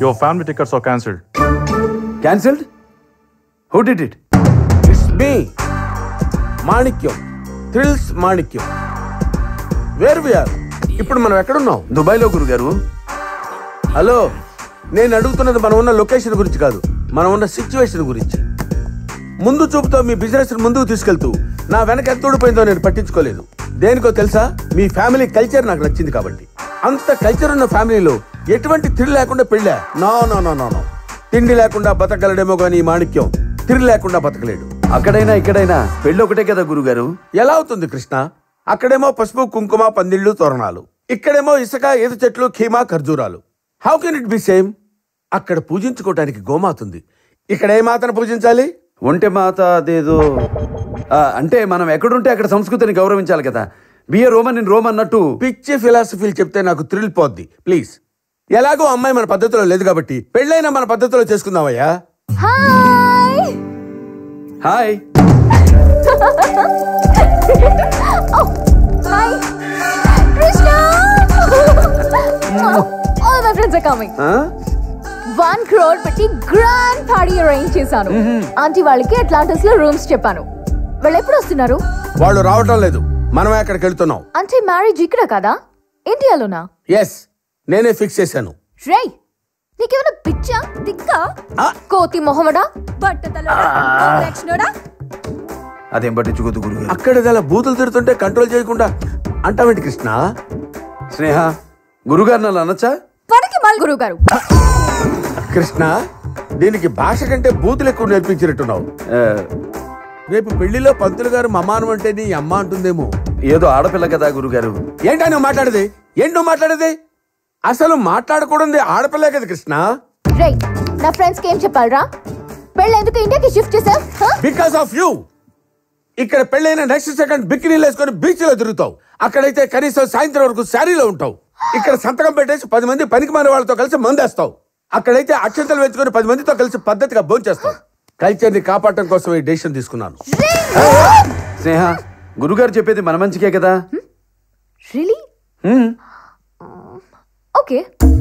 Your family tickets are cancelled. Cancelled? Who did it? It's me. Manikyam. Thrills Manikyam. Where we are? ఇప్పుడు మనం ఎక్కడున్నాం? దుబాయ్లో గురుగారు. Hello, నేను అడుగుతున్నది మనం ఉన్న లొకేషన్ గురించి కాదు, మనం ఉన్న సిచ్యువేషన్ గురించి. ముందు చూపుతో మీ బిజినెస్ ముందుకు తీసుకెళ్తూ నా వెనక ఎంత ఊడిపోయిందో నేను పట్టించుకోలేదు. దేనికో తెలుసా? మీ ఫ్యామిలీ కల్చర్ నాకు నచ్చింది కాబట్టి. అంత కల్చర్ ఉన్న ఫ్యామిలీలో ఎటువంటి థ్రిల్ లేకుండా పెళ్ళా? No no no no no. తిండి లేకుండా బతకగలడేమో కానీ మాణిక్యం థ్రిల్ లేకుండా బతకలేడు. అక్కడైనా ఇక్కడైనా పెళ్ళి ఒకటే కదా గురుగారు. ఎలా అవుతుంది కృష్ణ? అక్కడేమో పసుపు కుంకుమ పందిళ్ళు తోరణాలు, ఇక్కడేమో ఇసుక ఈత చెట్లు ఖీమా ఖర్జూరాలు. How can it be same? అక్కడ పూజించుకోవటానికి గోమాతుంది, ఇక్కడ ఏ మాతను పూజించాలి? ఒంటె మాత అదేదో. అంటే మనం ఎక్కడుంటే అక్కడ సంస్కృతిని గౌరవించాలి కదా. బిఏ రోమన్ ఇన్ రోమ్ అన్నట్టు పిచ్చి ఫిలాసఫీలు చెప్తే నాకు థ్రిల్ పోద్ది. ప్లీజ్. ఎలాగో అమ్మాయి మన పద్ధతిలో లేదు కాబట్టి పెళ్ళైనా మన పద్ధతిలో చేసుకుందామయ్యా. Hi hi. Hi Krishna. All my friends are coming. 1 crore పెట్టి గ్రాండ్ పార్టీ అరేంజ్ చేశాను. ఆంటీ వాళ్ళకి అట్లాంటిస్ లో రూమ్స్ చెప్పాను. వాళ్ళు ఎప్పుడు వస్తున్నారు? వాళ్ళు రావటం లేదు, మనమే అక్కడికి వెళ్తున్నాం. అంటే మ్యారేజ్ ఇక్కడ కదా, ఇండియాలోనా? ఎస్, నేనే ఫిక్స్ చేశాను. రేయ్, నీకేమైనా పిచ్చా తిక్కా? కోతి మొహమ్మడా బట్టతలోడా? అదేం పట్టించుకోదు గురుగారు. అక్కడ గల బూతులు తిడుతుంటే కంట్రోల్ చేయకుండా అంటావేంటి కృష్ణ? స్నేహ, గురుగారు నన్ను అనొచ్చా? పనికి మాల్ గురువు గారు. కృష్ణ, దీనికి భాష కంటే బూతులు ఎక్కువ నేర్పించినట్టున్నావు. రేపు పెళ్లిలో పంతులు గారు మమానం అంటే నీ అమ్మ అంటుందేమో. ఏదో ఆడపిల్ల కదా గురుగారు. ఏంటా నువ్వు మాట్లాడేది? ఏంటి నువ్వు మాట్లాడేది? అసలు మాట్లాడకూడదు ఆడపిల్లే కదా కృష్ణ. రేయ్, నా ఫ్రెండ్స్ కి ఏం చెప్పాలరా? పెళ్ళి ఎందుకు ఇండియాకి షిఫ్ట్ చేసావు? Because of you. ఇక్కడ పెళ్ళైన నెక్స్ట్ సెకండ్ బికినీలు వేసుకొని బీచ్ లో తిరుగుతావు. అక్కడైతే కనీసం సాయంత్రం వరకు శారీలో ఉంటావు. ఇక్కడ సంతకం పెట్టేసి 10 మంది పనికి మారే వాళ్ళతో కలిసి మందేస్తావు. అక్కడైతే అక్షంతలు వేసుకొని 10 మందితో కలిసి పద్ధతిగా భోంచేస్తావు. కల్చర్ ని కాపాడటం కోసం ఈ డెసిషన్ తీసుకున్నాను. స్నేహ, గురుగారు చెప్పేది మన మంచికే కదా. రియల్లీ? ఓకే.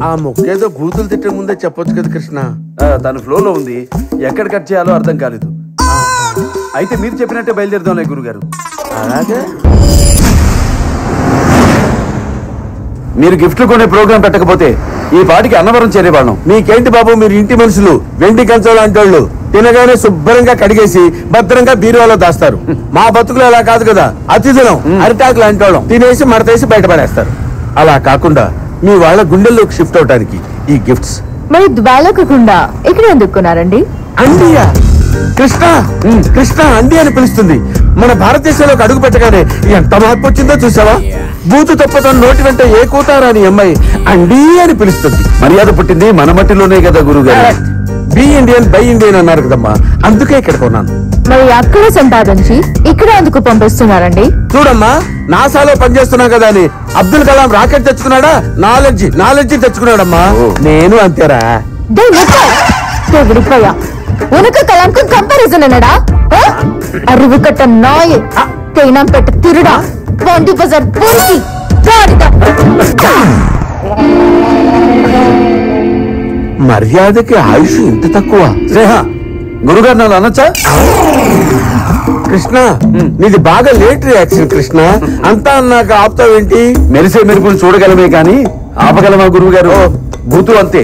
ఆ మొక్కేదో బూతులు తిట్టే ముందే చెప్పొచ్చు కదా కృష్ణ. తను ఫ్లోలో ఉంది, ఎక్కడ కట్ చేయాలో అర్థం కాలేదు. అయితే మీరు చెప్పినట్టే బయలుదేరుదాంలే గురుగారు. అలాగే. మీరు గిఫ్ట్లు కొనే ప్రోగ్రాం పెట్టకపోతే ఈ పాటికి అన్నవరం చేరేవాళ్ళం. మీకేంటి బాబు, మీరు ఇంటి మనుషులు, వెండి కంచం లాంటి వాళ్ళు. తినగానే శుభ్రంగా కడిగేసి భద్రంగా బీరువాలో దాస్తారు. మా బతుకులు అలా కాదు కదా. అతిథులం, అరిటాకు లాంటి వాళ్ళం. తినేసి మడతేసి బయటపడేస్తారు. అలా కాకుండా మీ వాళ్ళ గుండెల్లోకి షిఫ్ట్ అవటానికి ఈ గిఫ్ట్స్. మరి దుబాయ్లో కాకుండా ఇక్కడ ఎందుకు కొన్నారండి? అండియా? కృష్ణ, కృష్ణ అండి అని పిలుస్తుంది. మన భారతదేశంలోకి అడుగు పెట్టగానే ఎంత మార్పు వచ్చిందో చూసావా? బూతు తప్పతో నోటి వెంట ఏ కూతారాని అమ్మాయి అండి అని పిలుస్తుంది. మర్యాద పుట్టింది మన మట్టిలోనే కదా గురుగారు. బి ఇండియన్ బై ఇండియన్ అన్నారు కదమ్మా, అందుకే ఇక్కడ కొన్నాను. మరి అక్కడ సంపాదించి ఇక్కడ ఎందుకు పంపిస్తున్నారండి? చూడమ్మా, నాసాలో పనిచేస్తున్నా కదా అని అబ్దుల్ కలాం రాకెట్ తెచ్చుకున్నాడా? నాలెడ్జి తెచ్చుకున్నాడమ్మా. నేను అంతేరా. ఉనక కలాంకు కంపారిజన్ అన్నాడా? అరువు కట్ట నాయ్, తేనం పెట్ట తిరుడా, బాండి బజార్ పూర్తి మర్యాదకి ఆయుష్ ఇంత తక్కువ. స్నేహ, గురుగారు నన్ను అనొచ్చా? కృష్ణ, నీది బాగా లేట్ రియాక్షన్ కృష్ణ. అంతా అన్నాక ఆపుతావేంటి? మెరిసే మెరుపులు చూడగలమే కానీ ఆపగలమా గురువు గారు? బూతు అంతే,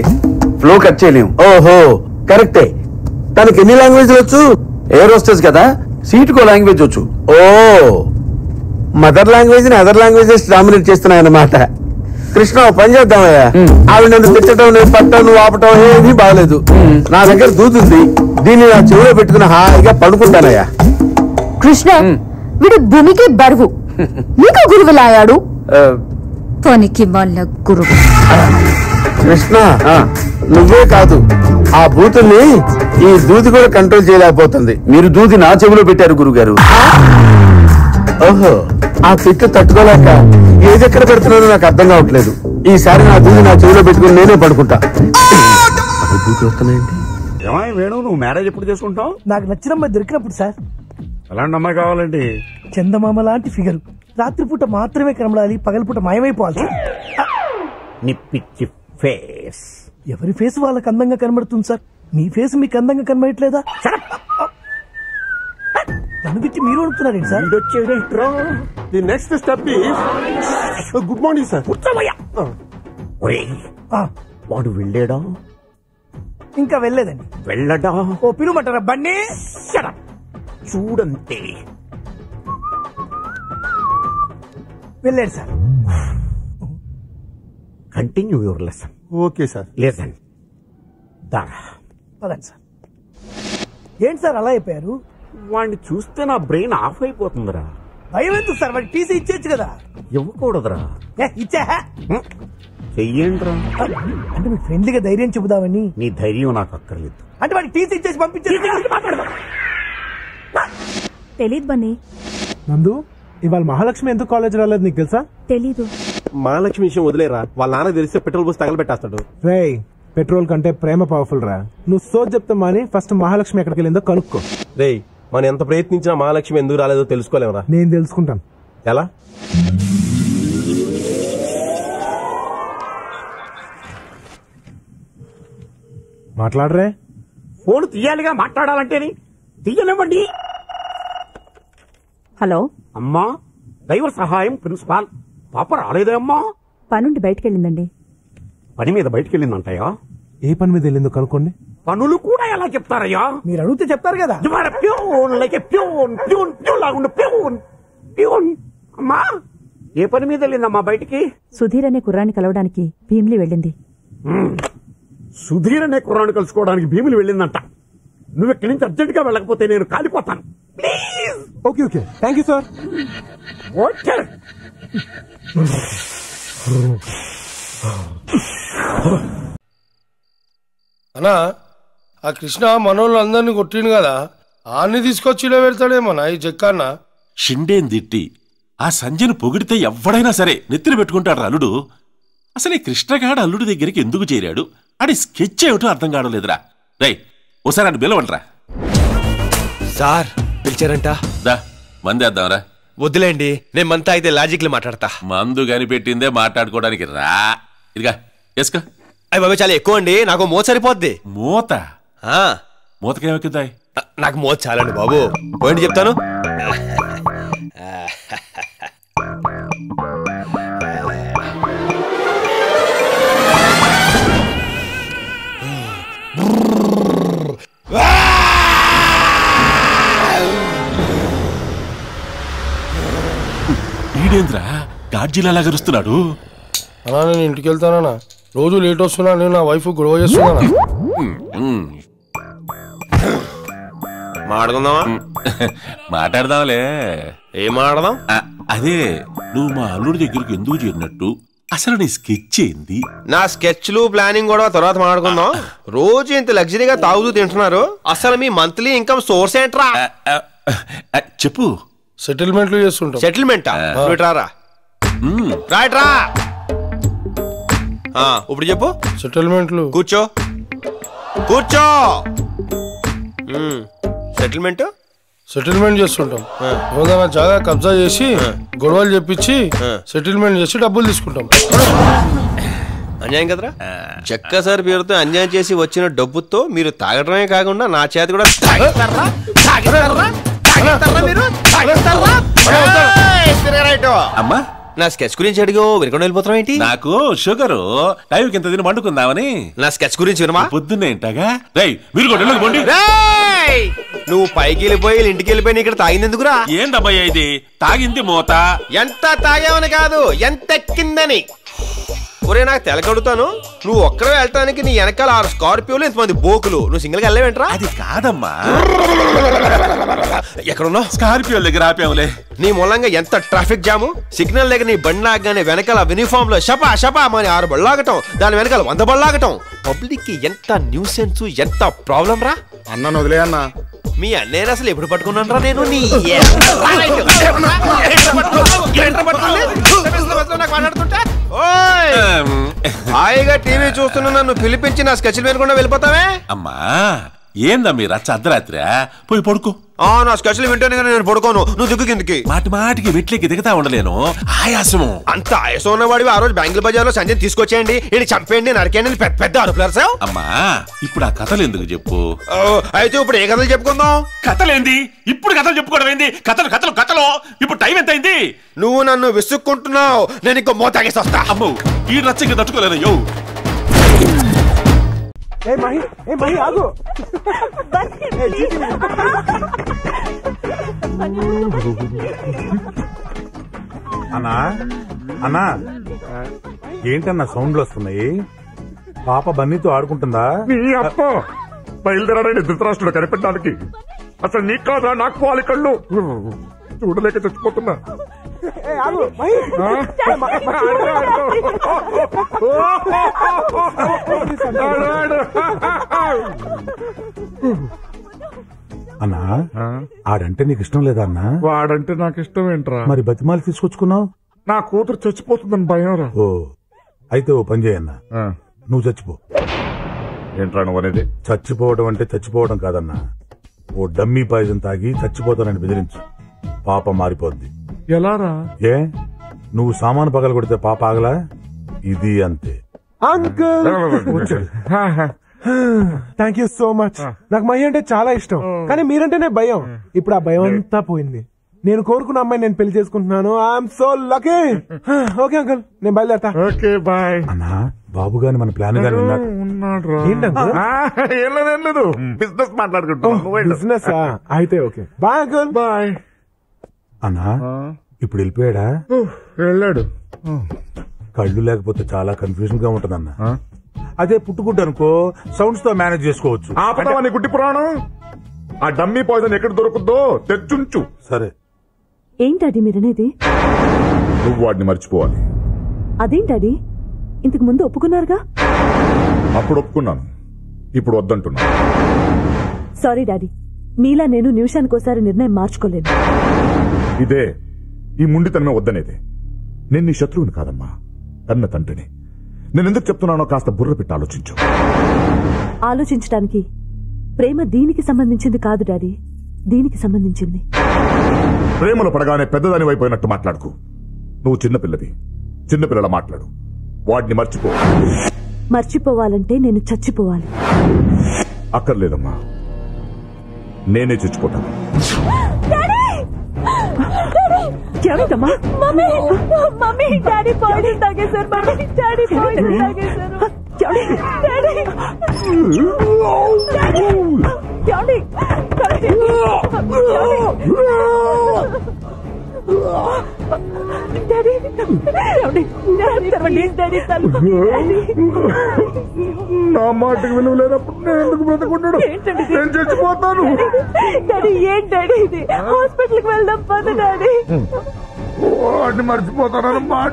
ఫ్లో కట్ చేయలేము. ఓహో, కరెక్టే. తనకి ఎన్ని లాంగ్వేజ్లు వచ్చు? ఎయిర్ హోస్టెస్ కదా, సీటుకో లాంగ్వేజ్ వచ్చు. ఓ, మదర్ లాంగ్వేజ్ ని అదర్ లాంగ్వేజెస్ డామినేట్ చేస్తున్నాయన్నమాట. కృష్ణ, పని చేద్దామయ్యా. ఆవిడ నన్ను తిట్టడం, నేను పట్టడం, నువ్వు ఆపటం ఏమీ బాగలేదు. నా దగ్గర దూదుంది, దీన్ని నా చెవిలో పెట్టుకుని హాయిగా పడుకుంటానయ్యా. కృష్ణ, వీడు భూమికి బరువు, నీకు గురువులాయాడు. పనికి వాళ్ళ గురువు. కృష్ణ, నువ్వే కాదు, ఆ బూతుల్ని ఈ దూది కూడా కంట్రోల్ చేయలేకపోతుంది. మీరు దూది నా చెవిలో పెట్టారు గురుగారు. ఓహో, ఆ తిట్టు తట్టుకోలేక ఏదెక్కడ పెడుతున్నానో నాకు అర్థం కావట్లేదు. ఈసారి నా దూది నా చెవిలో పెట్టుకుని నేనే పడుకుంటా. వేణు, నువ్వు మ్యారేజ్ ఎప్పుడు చేసుకుంటావు? నాకు నచ్చిన అమ్మాయి దొరికినప్పుడు సార్. అలాంటి అమ్మాయి కావాలండి. చందమామ లాంటి ఫిగర్, రాత్రిపూట మాత్రమే కనబడాలి, పగలపూట మాయమైపోవాలి. నీ పిచ్చి ఫేస్. ఎవరి ఫేస్ వాళ్ళకి అందంగా కనబడుతుంది సార్. మీ ఫేస్ మీకు అందంగా కనబడట్లేదా? నన్ను తిట్టి మీరు అడుగుతున్నారేంటి sir? The next step good morning sir. వాడు వెళ్ళాడా? ఇంకా వెళ్ళలేదండి. వెళ్ళడా? ఓ పిలుమంటారా బండి? చూడంతే. వెళ్ళాడు sir. Continue your lesson. Okay sir. Lesson. పదండి సార్. ఏంటి సార్ అలా అయిపోయారు? వాడిని చూస్తే నా బ్రెయిన్ ఆఫ్ అయిపోతుందిరా. భయం ఎందుకు సార్? వాడి టీసీ ఇచ్చేచ్చు కదా. ఇవ్వకూడదురా. ఇచ్చా చెయ్యండిరా. అంటే మీకు ఫ్రెండ్లీగా ధైర్యం చెబుదామని. నీ ధైర్యం నాకు అక్కర్లేదు. అంటే వాడికి టీసీ ఇచ్చేసి పంపించారు. తెలీదు బన్నీ. నందు, ఇవాళ మహాలక్ష్మి ఎందుకు కాలేజ్ రాలేదు నీకు తెలుసా? తెలీదు. మహాలక్ష్మి విషయం వదిలేరా, వాళ్ళ నాన్న తెలిస్తే పెట్రోల్ పోసి తగలబెట్టేస్తాడు. రేయ్, పెట్రోల్ కంటే ప్రేమ పవర్ఫుల్ రా. నువ్వు సోచ్ చెప్తా మాని ఫస్ట్ మహాలక్ష్మి ఎక్కడికి వెళ్ళిందో కనుక్కో. రేయ్, మనం ఎంత ప్రయత్నించినా మహాలక్ష్మి ఎందుకు రాలేదో తెలుసుకోలేమరా. నేను తెలుసుకుంటాను. ఎలా? మాట్లాడరే. ఫోన్ తీయాలిగా మాట్లాడాలంటేని. తీయనివ్వండి. హలో అమ్మా, దైవ సహాయం ప్రిన్సిపాల్. పాప రాలేదే అమ్మా? పనుండి బయటకెళ్ళిందండి. పని మీద బయటికి వెళ్ళిందంటయ్యా. ఏ పని మీద వెళ్ళిందో కనుక్కోండి. పనులు కూడా ఎలా చెప్తారయ్యా? మీరు అడిగితే చెప్తారు కదా. అమ్మా, ఏ పని మీద వెళ్ళిందమ్మా బయటికి? సుధీర్ అనే కుర్రాన్ని కలవడానికి భీమిలి వెళ్ళింది. సుధీర్ అనే కుర్రాన్ని కలుసుకోవడానికి భీములు వెళ్ళిందంట. నువ్వు ఇక్కడి నుంచి అర్జెంట్ గా వెళ్ళకపోతే నేను కాలిపోతాను. Please. Okay okay, thank you sir. Okay. అన్నా, ఆ కృష్ణ మనోళ్ళు అందరినీ కొట్టిండు కదా, ఆన్ని తీసుకొచ్చి ఇలా పెడతాడేమన్నా ఈ జక్కన్న. షిండేని తిట్టి ఆ సంజయ్ను పొగిడితే ఎవడైనా సరే నెత్తిన పెట్టుకుంటాడు అల్లుడు. అసలు ఈ కృష్ణగాడు అల్లుడి దగ్గరికి ఎందుకు చేరాడు? ఆడి స్కెచ్ ఏమిటో అర్థం కావలేదురా. రై, ఓసారి అని బిలవంట్రా. సార్ పిలిచారంట. దా మందేద్దాంరా. వద్దులేండి, నేను మంతా అయితే లాజిక్లు మాట్లాడతా. మందు కనిపెట్టిందే మాట్లాడుకోవడానికి రా. ఇదిగా వేసుకో. అయ్యి బాబు చాలా ఎక్కువ అండి, నాకు మూత సరిపోద్ది. మూత? మూతకేమవుతుందా? నాకు మూత చాలండి బాబు. పోయింది చెప్తాను. ఈడేంద్రా గాడ్జిలా గరుస్తున్నాడు? అన్నా, నేను ఇంటికి వెళ్తానా, రోజు లేట్ వస్తున్నా, నేను నా వైఫ్ గొడవ చేస్తున్నా. మాట్లాడుకుందామా? మాట్లాడదాంలే. ఏం మాట్లాడదాం? అదే, నువ్వు మా అల్లుడి దగ్గరికి ఎందుకు చేరినట్టు, అసలు నీ స్కెచ్ ఏంది? నా స్కెచ్లు ప్లానింగ్ కూడా తర్వాత మాట్లాడుకుందాం. రోజు ఇంత లగ్జరీగా తాగుతూ తింటున్నారు, అసలు మీ మంత్లీ ఇన్కమ్ సోర్స్ ఏంట్రా? చెప్పు. సెటిల్మెంట్లు చేస్తుంటాం. సెటిల్మెంటా? రారా రైట్ రా. ఇప్పుడు చెప్పు. సెటిల్మెంట్లు. కూర్చో కూర్చో. సెటిల్మెంట్ సెటిల్మెంట్ చేస్తుంటాం. ఏదైనా జాగా కబ్జా చేసి గొడవలు చెప్పించి సెటిల్మెంట్ చేసి డబ్బులు తీసుకుంటాం. అన్యాయం కదరా. చెక్క సార్ పేరుతో అన్యాయం చేసి వచ్చిన డబ్బుతో మీరు తాగడమే కాకుండా నా చేతి కూడా అమ్మా, నా స్కెచ్ గురించి అడిగో వినకుండా వెళ్ళిపోతాం ఏంటి? నాకు షుగరు, టైంకి ఇంత తిని వండుకుందామని. నా స్కెచ్ గురించి వినమా? పొద్దున్నేంటగా. రేయ్, మీరు కూడా నువ్వు పైకి వెళ్ళిపోయి ఇంటికి వెళ్ళిపోయి ఇక్కడ తాగింది ఎందుకురా? ఏందబ్బయ్యా ఇది? తాగింది మూత. ఎంత తాగావని కాదు, ఎంత ఎక్కిందని. ఒరే, నాకు తెలకడుతాను, నువ్వు ఒక్కడే వెళ్ళటానికి నీ వెనకాల 6 స్కార్పియోలు, ఇంతమంది బోకులు, నువ్వు సింగిల్ గా వెళ్ళవేంట్రా? అది కాదమ్మా. ఎక్కడున్నావు? స్కార్పియో దగ్గర ఆపాములే. నీ మూలంగా ఎంత ట్రాఫిక్ జాము. సిగ్నల్ దగ్గర నీ బండి ఆగగానే వెనకాల యూనిఫామ్ లో షపా షపా అని 6 బళ్ళాగటం, దాని వెనకాల 100 బళ్ళాగటం. పబ్లిక్ కి ఎంత న్యూసెన్స్, ఎంత ప్రాబ్లం రా. అన్న వదిలే అన్న. మీ అన్నయ్య అసలు ఎప్పుడు పట్టుకున్నాను రా నేను? నీ మాట్లాడుతుంటా హాయిగా టీవీ చూస్తున్నా, నన్ను పిలిపించి నా స్కెచ్లు వినకుండా వెళ్ళిపోతావే. అమ్మా, ఏందా మీ రచ్చ అర్ధరాత్రి పోయి పడుకో. నా స్పెషల్ వింటేనే కానీ నేను పడుకోను. నువ్వు దిక్కు కిందకి. మాటి మాటికి మెట్లకి దిగుతా ఉండలేను, ఆయాసము. అంత ఆయాసం ఉన్నవాడివి ఆ రోజు బ్యాంకుల బజార్లో సంజయ్ తీసుకొచ్చేయండి, ఈయన చంపేయండి, నరికేయండి, పెద్ద పెద్ద అరుపులారు సార్. అమ్మా ఇప్పుడు ఆ కథలు ఎందుకు చెప్పు. అయితే ఇప్పుడు ఏ కథలు చెప్పుకుందాం? కథలేంది ఇప్పుడు కథలు చెప్పుకోవడం ఏంది? కథలు కథలు కథలు. ఇప్పుడు టైం ఎంత అయింది? నువ్వు నన్ను విసుక్కుంటున్నావు, నేను ఇంకో మోతాగేసి వస్తా. అమ్మో ఈ రచ్చకి తట్టుకోలేను. యో ఆగు. అన్నా అన్నా ఏంటన్నా సౌండ్లు వస్తున్నాయి? పాప బన్నీతో ఆడుకుంటుందా? బయలుదేరాడని ధృతరాష్ట్రుడు కనిపెట్టడానికి. అసలు నీకు కాదా నాకు పోవాలి కళ్ళు, చూడలేక చచ్చిపోతున్నా. అన్నా ఆడంటే నీకు ఇష్టం లేదా అన్నా? వాడంటే నాకు ఇష్టం ఏంట్రా? మరి బతిమాలి తీసుకొచ్చుకున్నావు? నా కూతురు చచ్చిపోతుందని భయం రా. ఓ అయితే ఓ పని చేయన్నా, నువ్వు చచ్చిపో. ఏంట్రా నువ్వు అనేది? చచ్చిపోవడం అంటే చచ్చిపోవడం కాదన్నా, ఓ డమ్మీ పాయిజన్ తాగి చచ్చిపోతానని బెదిరించు, పాప మారిపోద్ది. ఎలారా? ఏ నువ్వు సామాను పగల కొడితే పాప ఆగలా? ఇది అంతే. Uncle thank you so much. నాకు మహి అంటే చాలా ఇష్టం, కానీ మీరంటేనే భయం. ఇప్పుడు ఆ భయం అంతా పోయింది. నేను కోరుకున్న అమ్మాయి నేను పెళ్లి చేసుకుంటున్నాను. I'm so lucky. Okay uncle నేను బయలుదేరతా. Okay bye. అన్నా బాబు గాని మన ప్లాన్ గాని ఉన్నాడు. ఏం లేదు బిజినెస్ మాట్లాడుకుంటున్నా. బిజినెస్ అయితే ఓకే బాయ్ అంకుల్. బాయ్. అన్నా ఇప్పుడు వెళ్ళిపోయాడా? వెళ్ళాడు. కళ్ళు లేకపోతే చాలా కన్ఫ్యూజన్ గా ఉంటదన్న. అదే పుట్టుకుంటు అనుకో సౌండ్స్ తో మేనేజ్ చేసుకోవచ్చు. ఆపదామని గుడ్డి పురాణం. ఆ డమ్మీ పాయిజన్ ఎక్కడ దొరుకుతుందో తెచ్చుంచు. సరే. ఏంటది మీరనేది? నువ్వు వాడిని మర్చిపోవాలి. అదేంటది? ఇంతకు ముందు ఒప్పుకున్నారుగా? అప్పుడు ఒప్పుకున్నాను, ఇప్పుడు వద్దంటున్నా. సారీ డాడీ, మీలా నేను నిమిషానికోసారి నిర్ణయం మార్చుకోలేదు. ఇదే ఈ ముండితనమే వద్దనేదే. నేను నీ శత్రువుని కాదమ్మా, కన్న తండ్రిని. నేనెందుకు చెప్తున్నానో కాస్త బుర్ర పెట్టి ఆలోచించు. ఆలోచించడానికి ప్రేమ దీనికి సంబంధించింది కాదు డాడీ, దీనికి సంబంధించింది. ప్రేమలో పడగానే పెద్దదాని వైపోయినట్టు మాట్లాడుకు. నువ్వు చిన్నపిల్లవి, చిన్నపిల్లల మాట్లాడు. వాడిని మర్చిపో. మర్చిపోవాలంటే నేను చచ్చిపోవాలి. అక్కర్లేదమ్మా, నేనే చచ్చిపోతాను. ఎవరిదమ్మా? మమ్మీ మమ్మీ డాడీ పాయిజన్ తాగేశారు. మమ్మీ డాడీ పాయిజన్ తాగేశారు. నా మాటకి విలువ లేనప్పుడు నేను ఎందుకు బ్రతకుంటాడు? నేను చచ్చిపోతాను. ఏంటండి ఇది? హాస్పిటల్కి వెళ్దాం పద డాడీ. వాడిని మర్చిపోతానని మాట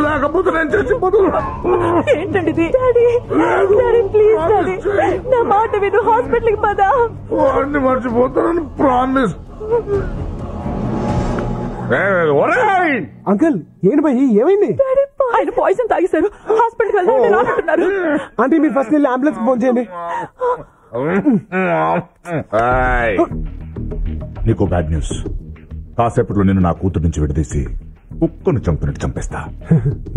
లేకపోతే నేను చచ్చిపోతాను. ఏంటండి డాడీ? డాడీ ప్లీజ్ డాడీ నా మాట విను, హాస్పిటల్కి పద. వాడిని మర్చిపోతానని ప్రామిస్. అంకుల్ ఏంటి భయ్ ఏమైంది? ఆయన పాయిజన్ తాగేశారు, హాస్పిటల్కి వెళ్దాం అంటున్నారు. అంటే మీరు ఫస్ట్ వెళ్ళి అంబులెన్స్ ఫోన్ చేయండి. నీకు బ్యాడ్ న్యూస్. కాసేపట్లో నేను నా కూతురు నుంచి విడదీసి కుక్కను చంపినట్టు చంపేస్తా.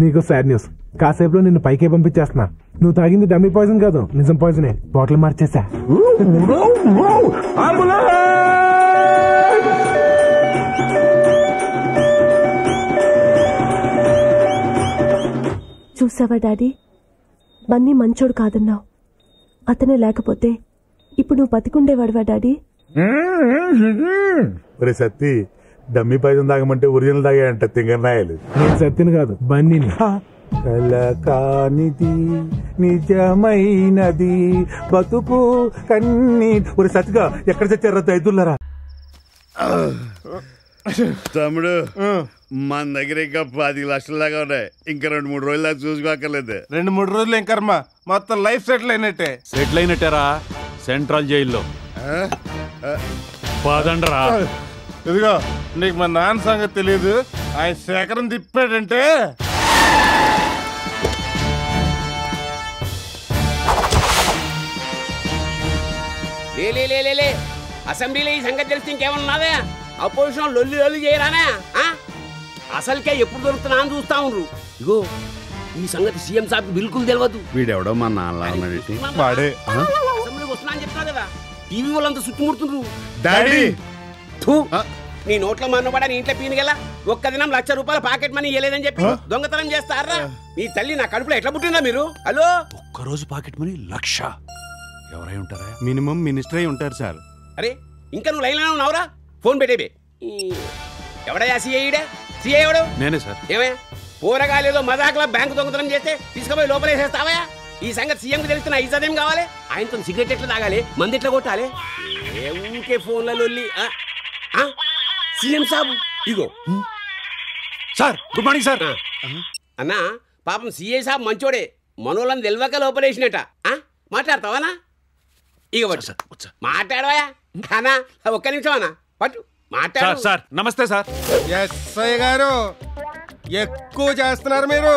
నీకు సాడ్ న్యూస్. కాసేపులో నిన్ను పైకే పంపించేస్తున్నా. నువ్వు తాగింది డమ్మీ పాయిజన్ కాదు, నిజం పాయిజనే. బాటిల్ మార్చేసా. చూసావా డాడీ, బన్నీ మంచోడు కాదన్నావు. అతనే లేకపోతే ఇప్పుడు నువ్వు బతికుండేవాడువా డాడీ? ఒరే సత్తి, డమ్మీ పాయిజన్ తాగమంటే ఒరిజినల్ తాగాయంట తింగరాయలు. నేను సత్తిని కాదు బన్నీని. కల కానిది నిజమైనది బతుకు కన్నీ. ఒరే సత్తిగా ఎక్కడ చచ్చారా దైతులరా? తమ్ముడు మన దగ్గర ఇంకా 10 లక్షల దాకా ఉన్నాయి. ఇంకా 2-3 రోజులు దాకా చూసుకోక్కర్లేదు. 2-3 రోజులు ఏం కర్మ, మొత్తం లైఫ్ సెటిల్ అయినట్టే. సెటిల్ అయినట్టేరా సెంట్రల్ జైల్లో. పదండ్రా. ఇదిగో నీకు మా నాన్న సంగతి తెలియదు. ఆయన శేఖరం తిప్పాడంటే లే అసెంబ్లీలో ఈ సంగతి తెలిస్తే ఇంకేమన్నాదే? అపోజిషన్ లొల్లి లొల్లి చేయరానే? అసలుకే ఎప్పుడు దొరుకుతున్నా అని చూస్తా ఉండ్రు. ఇగో ఈ సంగతి సీఎం సాబ్కి బిల్కుల్ తెలియదు. వీడెవడో మా నాన్న అసెంబ్లీకి వస్తున్నా అని చెప్తా కదా, టీవీ వాళ్ళంతా చుట్టుముడుతుండ్రు. డాడీ నీ నోట్లో మన్నబడా నీ ఇంట్లో పీనిగల ఒక్క దినం ₹1,00,000 పాకెట్ మనీ ఇవ్వలేదని చెప్పి దొంగతనం చేస్తారా? మీ తల్లి నా కడుపులో ఎట్లా పుట్టిందా మీరు? హలో, ఒక్కరోజు పాకెట్ మనీ 1,00,000 ఎవరై ఉంటారా? మినిమం మినిస్టర్ అయి ఉంటారు సార్. అరే ఇంకా నువ్వు లైన్లో ఉన్నావురా? ఫోన్ పెట్టేబే. ఎవడయా సీఐడే? సీఐ ఎవడు? నేనే సార్. ఏమే పోరగాలేదో మజాకులో బ్యాంకు దొంగతనం చేస్తే తీసుకుపోయి లోపలేసేస్తావా? ఈ సంగతి సీఎంకి తెలిస్తే నా ఇజ్జతేం కావాలి? ఆయనతో సిగరెట్ ఎట్లా తాగాలి, మంది ఎట్లా కొట్టాలి? ఊరికే ఫోన్లలో సీఎం సాబు ఇగో సార్. Good morning sir. అన్నా పాపం సీఐ సాబ్ మంచోడే, మనోళ్ళని తెలియక లోపలేసినట. మాట్లాడతావానా? ఇక పట్టు మాట్లాడవా అన్నా, ఒక్క నిమిషం అన్నా పట్టు మాట్లాడు. సార్ నమస్తే సార్. ఎస్ఐ గారు ఎక్కువ చేస్తున్నారు మీరు,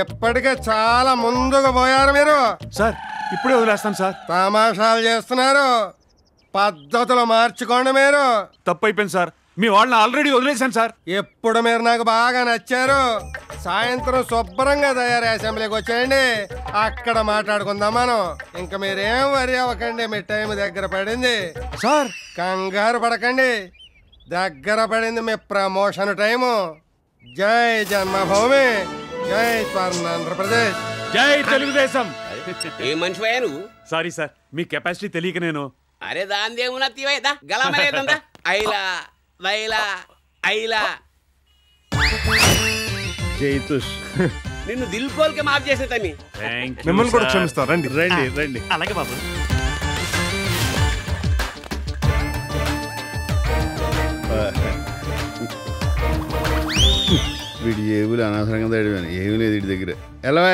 ఎప్పటికే చాలా ముందుకు పోయారు మీరు. సార్ ఇప్పుడే వదిలేస్తాను సార్. తమాషాలు చేస్తున్నారు, పద్ధతులు మార్చుకోండి మీరు. తప్పు అయిపోయింది సార్, మీ వాళ్ళని ఆల్రెడీ వదిలేశాను సార్. ఎప్పుడు మీరు నాకు బాగా నచ్చారు. సాయంత్రం శుభ్రంగా తయారు అసెంబ్లీకి వచ్చేయండి, అక్కడ మాట్లాడుకుందాం మనం. ఇంకా మీరేం వరి అవ్వకండి, మీ టైం దగ్గర పడింది సార్. కంగారు పడకండి, దగ్గర పడింది మీ ప్రమోషన్ టైము. జై జన్మభూమి, జై స్వర్ణాంధ్రప్రదేశ్, జై తెలుగుదేశం. ఏ మనిషి నువ్వు? సారీ సార్, మీ కెపాసిటీ తెలియక నేను. అరే దాందేమున్నా తీవైదా గలామలేదా ఐలా వైలా ఐలా జైతుష్ నిన్ను దిల్కోల్కి మాఫ్ చేసే తమ్మి. మిమ్మల్ని కూడా క్షమిస్తా. రండి రండి రండి. అలాగే బాబు. వీడి ఏవులు అనవసరంగా తడివాను, ఏమీ లేదు వీడి దగ్గర. ఎలా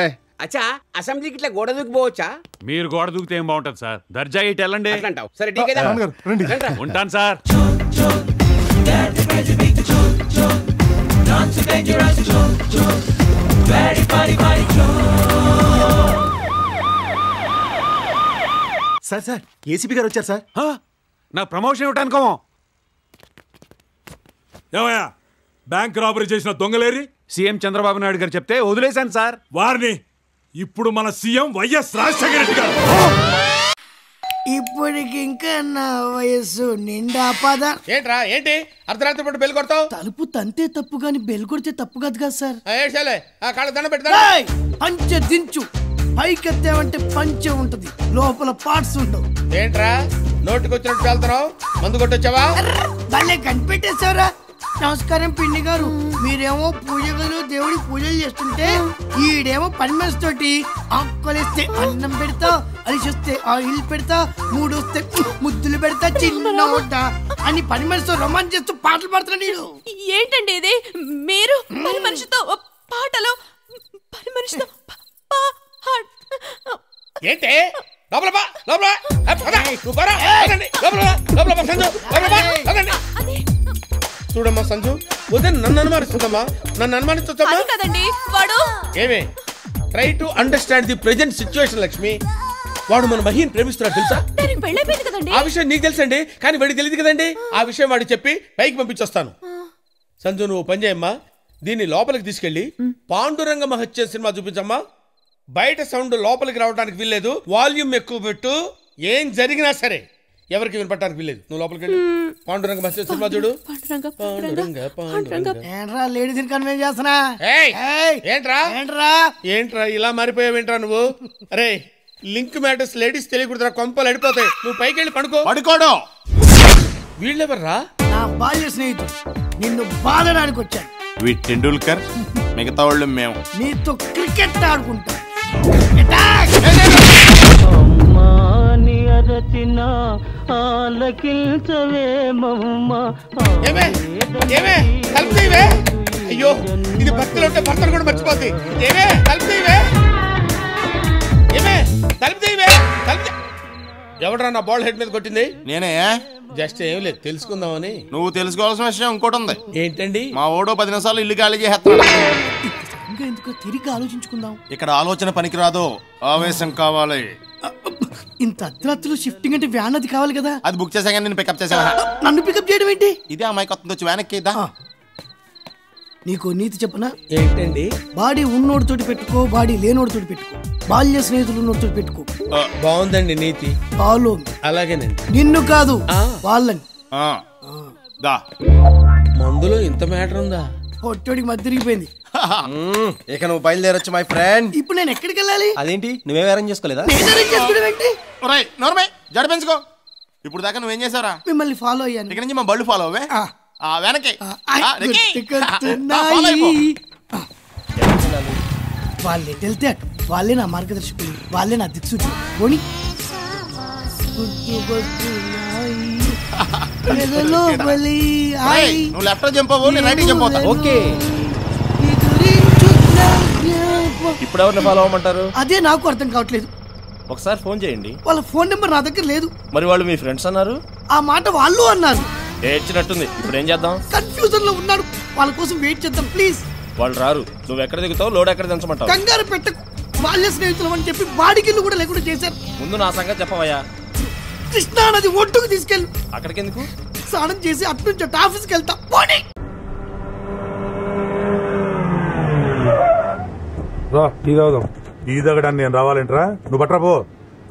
అచ్చా అసెంబ్లీకి ఇట్లా గోడ దూకిపోవచ్చా? మీరు గోడ దూకితే ఏం బాగుంటది సార్, దర్జా ఇటు వెళ్ళండి. అంటావు సరే ఠీక్ అయితే ఉంటాను సార్. సార్ సార్ ఏసీపీ గారు వచ్చారు సార్. నాకు ప్రమోషన్ ఇవ్వటానికో. ఏమయ్యా బ్యాంక్ రాబరీ చేసిన దొంగలేరి? సీఎం చంద్రబాబు నాయుడు గారు చెప్తే వదిలేశాను సార్. వారిని ఇప్పుడు మన సీఎం వైఎస్ రాజశేఖర రెడ్డి గారు. ఇప్పటికి ఇంకా నా వయస్సు నిండా పద. ఏంట్రా ఏంటి అర్ధరాత్రి పూట బెల్ కొడతావు? తలుపు తంతే తప్పు గాని బెల్ కొడితే తప్పు కాదు కదా సార్. కాళ్ళ దండ పెడతా. పంచె దించు, పైకెత్తావంటే పంచె ఉంటది, లోపల పార్ట్స్ ఉండవు. ఏంట్రా నోటికి వచ్చినట్టు వెళ్తున్నావు? మందు కొట్టొచ్చావా? భలే కనిపెట్టేశారా. నమస్కారం పిండి గారు. మీరేమో పూజలు దేవుడికి పూజలు చేస్తుంటే ఈడేమో పని మనిషి తోటి ఆకులేస్తే అన్నం పెడతా, అలిసొస్తే ఆయిల్ పెడతా, మూడొస్తే ముద్దులు పెడతా, చిన్న అని పని మనిషితో రొమాన్స్ చేస్తూ పాటలు పాడుతున్నా. నేను ఏంటండి ఇది? మీరు పని మనిషితో పాటలు, పని మనిషితో ఏంటి? చూడమ్మా సంజు, ఉదయం నన్ను అనుమానిస్తుందమ్మా, నన్ను అనుమానిస్తుందమ్మా. ఏమే try to understand the present situation Lakshmi. వాడు మన మహిని ప్రేమిస్తున్నాడు తెలుసా? ఆ విషయం నీకు తెలుసండి, కానీ వాడికి తెలియదు కదండి. ఆ విషయం వాడికి చెప్పి పైకి పంపించొస్తాను. సంజు నువ్వు పని చేయమ్మా, దీన్ని లోపలికి తీసుకెళ్లి పాండురంగ మహత్యం సినిమా చూపించమ్మా. బయట సౌండ్ లోపలికి రావడానికి వీల్లేదు, వాల్యూమ్ ఎక్కువ పెట్టు. ఏం జరిగినా సరే ఎవరికి వినపడటానికి వీల్లేదు. నువ్వు లోపలికి వెళ్ళి పాండురంగ మహత్యం సినిమా చూడు. ఏంట్రా లేడీస్ కన్వెన్స్ చేస్తున్నా? ఏంట్రా ఏంట్రా ఏంట్రా ఇలా మారిపోయావేంట్రా నువ్వు? అరే లింక్ మ్యాటర్స్ లేడీస్ తెలియకూడదురా, కొంపలు అడిపోతాయి. నువ్వు పైకి వెళ్ళి పడుకోవడం. వీళ్ళెవర్రా? నా బాల్య స్నేహితుడు, నిన్ను బాధడానికి వచ్చాను. టెండూల్కర్, మిగతా వాళ్ళు మేము. నీతో క్రికెట్ ఆడుకుంటా. అయ్యో ఇది భక్తులు ఉంటే భర్తలు కూడా మర్చిపోతాయి. ఏమే ఎవడరా నా బాల్ హెడ్ మీద కొట్టింది? నేనే. జస్ట్ ఏం లేదు తెలుసుకుందామని. నువ్వు తెలుసుకోవాల్సిన విషయం ఇంకోటి ఉంది. ఏంటండి? మా ఓడో 10 నిమిషాలు ఇల్లు ఖాళీ చేస్తున్నాడు. ఎందుకో తిరిగి ఆలోచించుకుందాం. ఇక్కడ ఆలోచన పనికిరాదు, ఆవేశం కావాలి. ఇంత అర్ధరాత్రులు షిఫ్టింగ్ అంటే వ్యాన్ అది కావాలి కదా. అది బుక్ చేసాక నేను పికప్ చేసా. నన్ను పికప్ చేయడం ఏంటి? ఇదే అమ్మాయి కొత్త వచ్చి వ్యాన్ ఎక్కిద్దా. నీకు నీతి చెప్పనా? ఏంటండి? బాడీ ఉన్నోడితోటి పెట్టుకో, బాడీ లేనోడితోటి పెట్టుకో, బాల్య స్నేహితులు ఉన్నోడితోటి పెట్టుకో. బాగుందండి నీతి. ఫాలో. అలాగేనండి. నిన్ను కాదు వాళ్ళని. మందులో ఇంత మ్యాటర్ ఉందా? పొట్టోడికి మధ్య తిరిగిపోయింది. ఇక నువ్వు బయలుదేరొచ్చు మై ఫ్రెండ్. ఇప్పుడు నేను ఎక్కడికి వెళ్ళాలి? అదేంటి నువ్వేం అరేంజ్ చేసుకోలేదా? జడిపెంచుకో. ఇప్పుడు దాకా నువ్వేం చేసావురా? మిమ్మల్ని ఫాలో అయ్యాను. ఇక్కడ నుంచి మా బళ్ళు ఫాలో అవే వెనకే. వాళ్ళే వెళ్తే అటు, వాళ్ళే నా మార్గదర్శకులు, వాళ్ళే నా దిక్సూచి. పోనీ నువ్వు లెఫ్ట్ జంప్ అవ్వు, నేను రైట్ జంప్ అవుతా. ఓకే. ఇప్పుడు ఎవరిని ఫాలో అవ్వమంటారు? అదే నాకు అర్థం కావట్లేదు. ఒకసారి ఫోన్ చేయండి. వాళ్ళ ఫోన్ నెంబర్ నా దగ్గర లేదు. మరి వాళ్ళు మీ ఫ్రెండ్స్ అన్నారు. ఆ మాట వాళ్ళు అన్నారు. ఏడ్చినట్టుంది. ఇప్పుడు ఏం చేద్దాం? కన్ఫ్యూజన్ లో ఉన్నాడు. వాళ్ళ కోసం వెయిట్ చేద్దాం ప్లీజ్. వాళ్ళు రారు. నువ్వు ఎక్కడ దిగుతావు, లోడ్ ఎక్కడ దించమంటావు? కంగారు పెట్టకు. బాల్య స్నేహితులు అని చెప్పి బాడికిల్లు కూడా లేకుండా చేశారు. ముందు నా సంగతి చెప్పవయ్యా. కృష్ణా నది ఒడ్డుకు తీసుకెళ్ళు. అక్కడికి ఎందుకు? స్నానం చేసి అటు నుంచి అటు ఆఫీస్కి వెళ్తా. పోనీ రా టీ తాగుదాం. టీ తాగడానికి నేను రావాలంటరా? నువ్వు బట్రా పో.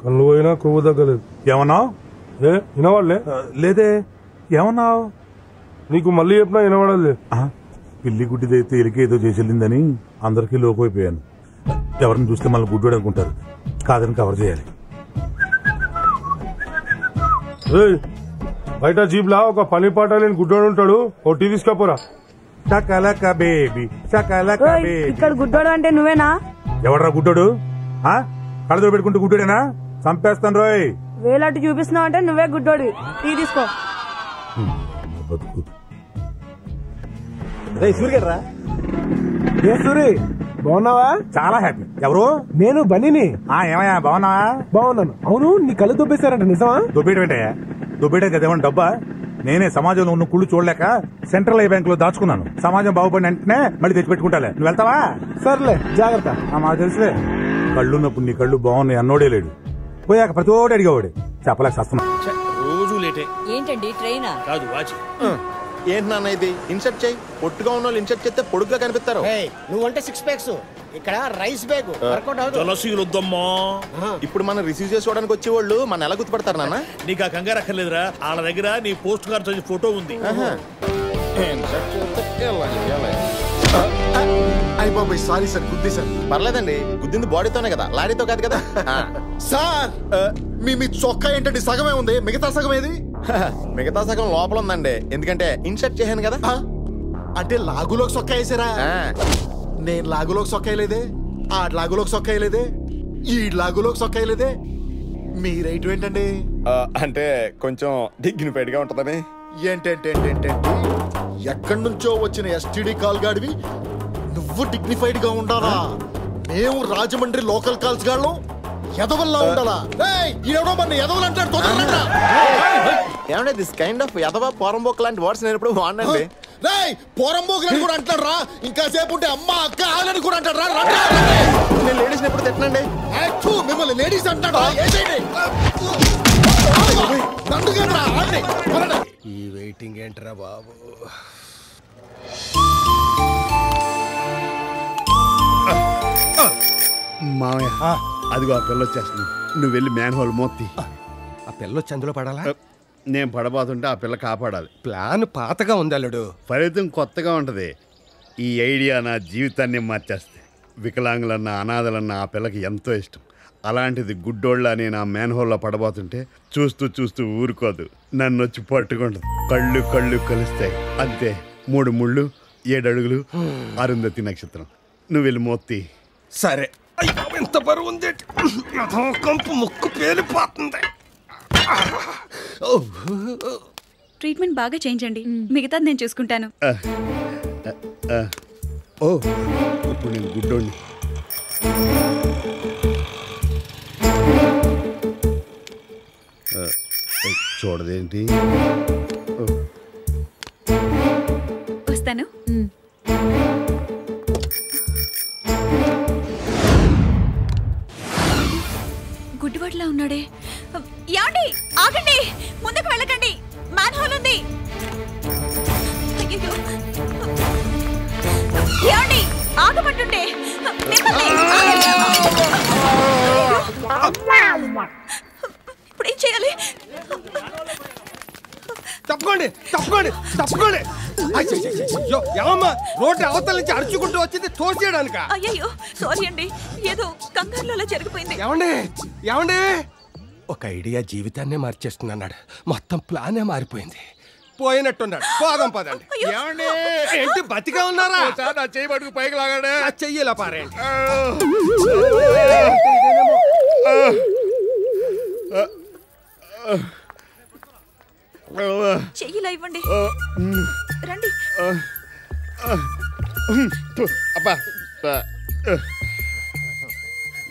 కళ్ళు పోయినా కొవ్వు తగ్గలేదు. ఏమన్నావు? వినవాళ్ళే లేదే. ఏమన్నావు? నీకు మళ్ళీ చెప్పినా వినవాడలే. పిల్లి గుడ్డిదైతే ఎలికి ఏదో చేసి వెళ్ళిందని అందరికీ లోకైపోయాను. ఎవరిని చూస్తే మళ్ళీ గుడ్డోడు అనుకుంటారు. కాదని కవర్ చేయాలి. బయట జీప్ లా ఒక పని పాట లేని గుడ్డోడు ఉంటాడు. O T తీసుకపోరా. ఇక్కడ గుడ్డోడు అంటే నువ్వేనా? ఎవడరా గుడ్డోడు? కళ్ళతో పెట్టుకుంటూ గుడ్డోడేనా? చంపేస్తాను రోయ్. వేలట్టు చూపిస్తున్నావు అంటే నువ్వే గుడ్డోడు. టీ తీసుకో. సూర్యరా సూరి బాగున్నావా? చాలా హ్యాపీ. ఎవరు? నేను బన్నీని. ఏమయ్యా బాగున్నావా? బాగున్నాను. అవును నీ కళ్ళు దొబ్బేశారంట, నిజమా? దొబ్బేయడం ఏంటయ్యా? దొబ్బేయడం కదేమన్నా డబ్బా? నేనే సమాజంలో ఉన్న కుళ్ళు చూడలేక సెంట్రల్ ఐ బ్యాంక్ లో దాచుకున్నాను. సమాజం బాగుపడిన వెంటనే మళ్ళీ తెచ్చి పెట్టుకుంటాలే. నువ్వు వెళ్తావా? సర్లే జాగ్రత్త. మాకు తెలుసులే. కళ్ళున్నప్పుడు నీ కళ్ళు బాగున్నాయి అన్నోడే లేడు. పోయాక ప్రతి ఓడి అడిగేవాడు. చెప్పలేక వస్తున్నా. రోజు లేటే. ఏంటండి ట్రైనా? కాదు వాచ్. ఏంటి నాన్న ఇది? ఇన్సర్ట్ చేయి. పొట్టుగా ఉన్న వాళ్ళు ఇన్సర్ట్ చేస్తే పొడుగ్గా కనిపిస్తారు. నువ్వంటే 6 ప్యాక్స్, ఇక్కడ రైస్ బ్యాగ్. ఇప్పుడు మనం రిసీవ్ చేసుకోవడానికి వచ్చేవాళ్ళు మన ఎలా గుర్తుపడతారు నాన్న? నీకు ఆ కంగారు అక్కర్లేదురా. వాళ్ళ దగ్గర నీ పోస్ట్ కార్డ్ ఫోటో ఉంది. అయిపోయి సారీ సార్, గుద్ది సార్. పర్లేదండి, గుద్దింది బాడీతోనే కదా, లారీతో కాదు కదా. సార్ మీ చొక్కా ఏంటంటే సగమే ఉంది, మిగతా సగం ఏది? మిగతా సగం లోపల ఉందండి, ఎందుకంటే ఇన్సర్ట్ చేశాను కదా. అంటే లాగులోకి సొక్కా వేసారా? నేను లాగులోకి సొక్కా వేయలేదే, ఆ లాగులోకి సొక్కా వేయలేదే, ఈ లాగులోకి సొక్కా వేయలేదే. మీ రైట్ ఏంటండి? అంటే కొంచెం డిగ్నిఫైడ్ గా ఉంటుందని. ఏంటంటే ఎక్కడి నుంచో వచ్చిన ఎస్టీడీ కాల్ గాడివి నువ్వు డిగ్నిఫైడ్ గా ఉండాలా? మేము రాజమండ్రి లోకల్ కాల్స్ గాళ్ళం ఎదవల్లా ఉండాలా? ఏమంటే దిస్ కైండ్ ఆఫ్ ఎదవ పోరంబోక్ లాంటి వర్డ్స్ నేను ఎప్పుడు వాడినండి. పోరంబోకులని కూడా అంటాడు రా. ఇంకా సేపు ఉంటే అమ్మ అక్క ఆలని కూడా అంటాడు రా. నేను లేడీస్ ఎప్పుడు తిట్టనండి. మిమ్మల్ని లేడీస్ అంటాడు. ఈ వెయిటింగ్ ఏంట్రా బాబు? మామయ్య అదిగో ఆ పిల్ల వచ్చేస్తుంది. నువ్వు వెళ్ళి మ్యాన్ హోల్ మోత్తి. ఆ పిల్ల వచ్చి అందులో పడాలా? నేను పడబోతుంటే ఆ పిల్ల కాపాడాలి. ప్లాన్ పాతగా ఉంది అల్లుడు, ఫలితం కొత్తగా ఉంటది. ఈ ఐడియా నా జీవితాన్ని మార్చేస్తే. వికలాంగులన్న అనాథలన్న ఆ పిల్లకి ఎంతో ఇష్టం. అలాంటిది గుడ్డోళ్ళ నేను ఆ మ్యాన్ హోల్లో పడబోతుంటే చూస్తూ చూస్తూ ఊరుకోదు, నన్ను వచ్చి పట్టుకుంటుంది. కళ్ళు కళ్ళు కలుస్తాయి అంతే. 3 ముళ్ళు 7 అడుగులు అరుంధతి నక్షత్రం. నువ్వు వెళ్ళి మోత్తి. సరే. ఎంత బరువు ఉంది, కంపు ముక్కు పేలిపోతుంది. ట్రీట్మెంట్ బాగా చేయించండి, మిగతాది నేను చూసుకుంటాను. ఓ ఇప్పుడు నేను గుడ్డోడిని. చూడదేంటి? వస్తాను. గుడ్డివాట్లా ఉన్నాడే. ఆగండి, ముందుకు వెళ్ళకండి, మ్యాన్ హోల్ ఉంది. ఏమండి, ఆగమంటుంటే ఇప్పుడు ఏం చేయాలి? తప్పుకోండి తప్పుకోండి తప్పుకోండి. ఏమమ్మా రోడ్డు అవతల నుంచి అరుచుకుంటూ వచ్చింది తోసేయడానిక? అయ్యయ్యో సారీ అండి, ఏదో కంగారులో అలా జరిగిపోయింది. ఏమండి ఏమండి, ఒక ఐడియా జీవితాన్నే మార్చేస్తున్నాడు. మొత్తం ప్లానే మారిపోయింది. పోయినట్టున్నాడు. పోదాం పదండి. ఏమండి ఏంటి బతిగా ఉన్నారా? నా చెయ్యి పట్టుకు పైకి లాగాడే. చెయ్యి ఇలా పారేయండి. చెయ్యిలా ఇవ్వండి. రండి. అబ్బా